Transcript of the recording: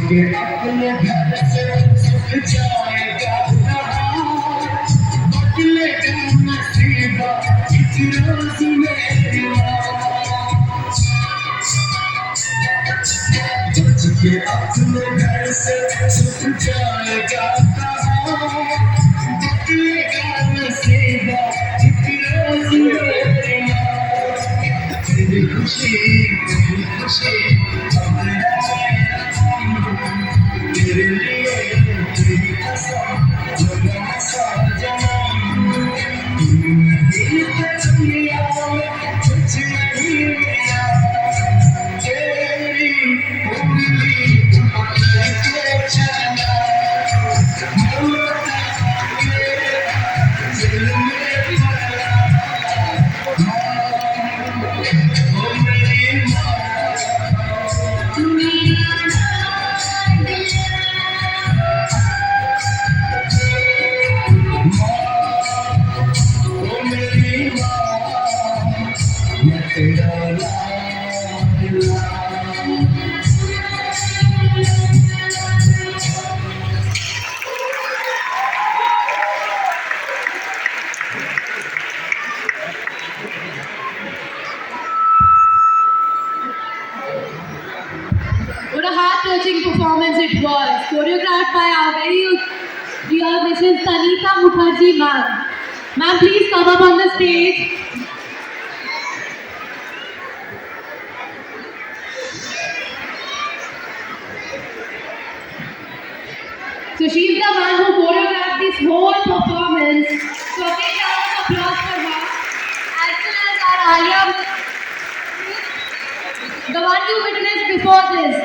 के अपने घर से सुख जाएगा बदलेगा नसीबा इस रोज मेरी बच के अपने घर से सुख जाएगा बदलेगा नसीबा इस रोज मेरी तेरी खुशी तेरे लिए तेरी कसम जगा सजनम दिल पे दुनिया में कुछ नहीं मिला तेरी उंगली पकड़ के चला दिल में भरा ओ मेरी What a heart-touching performance it was, choreographed by our very dear Mrs. Tanita Mukherjee ma'am. Ma'am, please come up on the stage. So she's the one who choreographed this whole performance. So a big round of applause for her. As well as our Alia, the one you witnessed before this.